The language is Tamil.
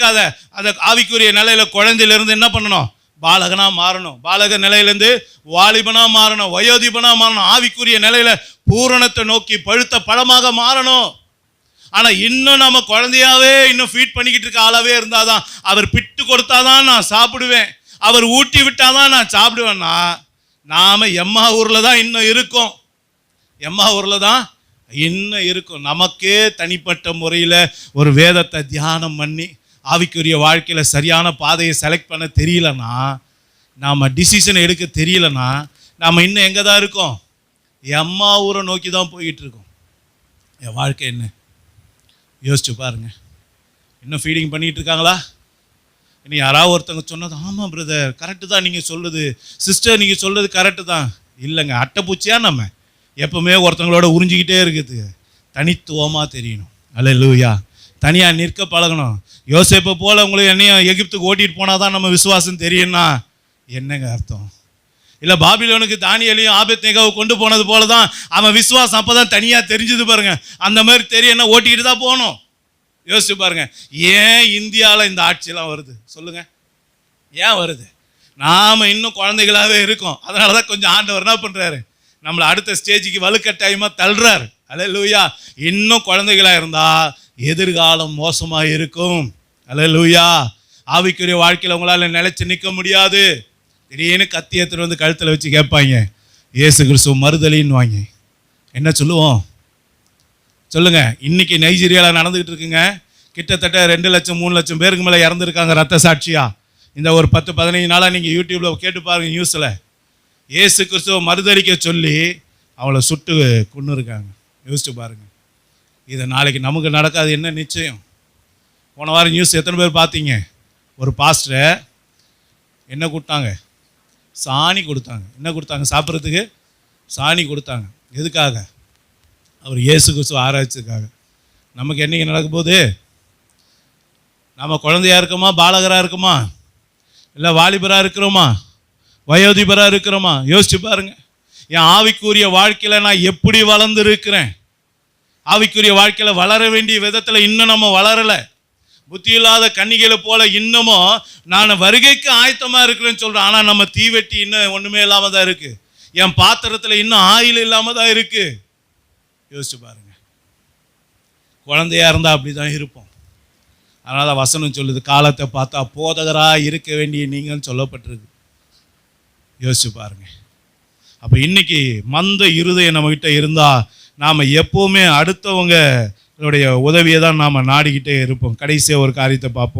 இருக்காத. அந்த ஆவிக்குரிய நிலையில குழந்தையிலிருந்து என்ன பண்ணணும்? பாலகனா மாறணும். பாலக நிலையிலேருந்து வாலிபனா மாறணும், வயோதிபனா மாறணும். ஆவிக்குரிய நிலையில பூரணத்தை நோக்கி பழுத்த பழமாக மாறணும். ஆனா இன்னும் நம்ம குழந்தையாவே இன்னும் ஃபீட் பண்ணிக்கிட்டு இருக்க ஆளாவே இருந்தாதான், அவர் பிட்டு கொடுத்தாதான் நான் சாப்பிடுவேன், அவர் ஊட்டி விட்டாதான் நான் சாப்பிடுவேன்னா, நாம எம்மா ஊர்ல தான் இன்னும் இருக்கோம். எம்மா ஊர்ல தான் இன்னும் இருக்கும். நமக்கே தனிப்பட்ட முறையில் ஒரு வேதத்தை தியானம் பண்ணி ஆவிக்குரிய வாழ்க்கையில் சரியான பாதையை செலக்ட் பண்ண தெரியலன்னா, நாம் டிசிஷன் எடுக்க தெரியலன்னா, நாம் இன்னும் எங்கே தான் இருக்கோம்? எம்மா ஊரை நோக்கி தான் போய்கிட்டு இருக்கோம். என் வாழ்க்கை என்ன யோசிச்சு பாருங்க. இன்னும் ஃபீடிங் பண்ணிகிட்டு இருக்காங்களா? இன்னும் யாராவது ஒருத்தவங்க சொன்னது, ஆமாம் பிரதர் கரெக்டு தான் நீங்கள் சொல்லுது, சிஸ்டர் நீங்கள் சொல்லுறது கரெக்டு தான். இல்லைங்க, அட்டைப்பூச்சியா நம்ம எப்பவுமே ஒருத்தவங்களோட உறிஞ்சிக்கிட்டே இருக்குது. தனித்துவமாக தெரியணும். அல்லேலூயா. தனியாக நிற்க பழகணும். யோசேப்பை போல் உங்களுக்கு என்னையும் எகிப்துக்கு ஓட்டிகிட்டு போனால் தான் நம்ம விசுவாசம் தெரியும்னா என்னங்க அர்த்தம்? இல்லை பாபிலோனுக்கு தானியேலையும் ஆபேத்நேகோவை கொண்டு போனது போல தான் அவன் விசுவாசம் அப்போ தான் தனியாக தெரிஞ்சது பாருங்க. அந்த மாதிரி தெரியன்னா ஓட்டிக்கிட்டு தான் போகணும். யோசிச்சு பாருங்க, ஏன் இந்தியாவில் இந்த ஆட்சியெல்லாம் வருது சொல்லுங்க? ஏன் வருது? நாம் இன்னும் குழந்தைகளாகவே இருக்கோம். அதனால தான் கொஞ்சம் ஆண்டவர் என்ன பண்ணுறாரு, நம்மளை அடுத்த ஸ்டேஜுக்கு வலுக்கட்டாயமாக தள்ளுறாரு. அல்லேலூயா. இன்னும் குழந்தைகளாக இருந்தால் எதிர்காலம் மோசமாக இருக்கும். அல்லேலூயா. ஆவிக்குரிய வாழ்க்கையில் உங்களால் நிலைச்சு நிற்க முடியாது. திடீர்னு கத்தி எடுத்துட்டு வந்து கழுத்தில் வச்சு கேட்பாங்க, இயேசு கிறிஸ்துவ மறுதலின்னு வாங்க. என்ன சொல்லுவோம் சொல்லுங்க? இன்னைக்கு நைஜீரியாவில் நடந்துகிட்டு இருக்குங்க. கிட்டத்தட்ட 2 லட்சம் 3 லட்சம் பேருக்கு மேலே இறந்துருக்காங்க ரத்த சாட்சியா. இந்த ஒரு 10-15 நாளாக நீங்கள் யூடியூப்பில் கேட்டு பாருங்க. நியூஸில் இயேசு கிறிஸ்துவ மறுதலிக்க சொல்லி அவளை சுட்டு கொண்டு இருக்காங்க. யோசிச்சு பாருங்க. இதை நாளைக்கு நமக்கு நடக்காது என்ன நிச்சயம்? போன வாரம் நியூஸ் எத்தனை பேர் பார்த்தீங்க? ஒரு பாஸ்டரை என்ன கொடுத்தாங்க? சாணி கொடுத்தாங்க. என்ன கொடுத்தாங்க? சாப்பிட்றதுக்கு சாணி கொடுத்தாங்க. எதுக்காக? அவர் இயேசு கிறிஸ்துவ ஆராய்ச்சிக்காக. நமக்கு என்னைக்கு நடக்க போகுது? நம்ம குழந்தையா இருக்கோமா, பாலகராக இருக்குமா, இல்லை வாலிபராக இருக்கிறோமா, வயோதிபராக இருக்கிறோமா? யோசிச்சு பாருங்க. என் ஆவிக்குரிய வாழ்க்கையில் நான் எப்படி வளர்ந்து இருக்கிறேன்? ஆவிக்குரிய வாழ்க்கையில் வளர வேண்டிய விதத்தில் இன்னும் நம்ம வளரலை. புத்தி இல்லாத கன்னிகளை போல இன்னமும் நான் வருகைக்கு ஆயத்தமாக இருக்கிறேன்னு சொல்கிறேன். ஆனால் நம்ம தீவெட்டி இன்னும் ஒன்றுமே இல்லாமல் தான் இருக்குது. என் பாத்திரத்தில் இன்னும் ஆயில் இல்லாமல் தான் இருக்குது. யோசிச்சு பாருங்க. குழந்தையா இருந்தால் அப்படி தான் இருப்போம். அதனால தான் வசனம் சொல்லுது, காலத்தை பார்த்தா போதகராக இருக்க வேண்டிய நீங்கள்னு சொல்லப்பட்டிருக்கு. யோசிச்சு பாருங்க. அப்போ இன்னைக்கு மந்த இருதயம் நம்மகிட்ட இருந்தால் நாம் எப்போவுமே அடுத்தவங்களுடைய உதவியை தான் நாம் நாடிக்கிட்டே இருப்போம். கடைசியாக ஒரு காரியத்தை பார்ப்போம்.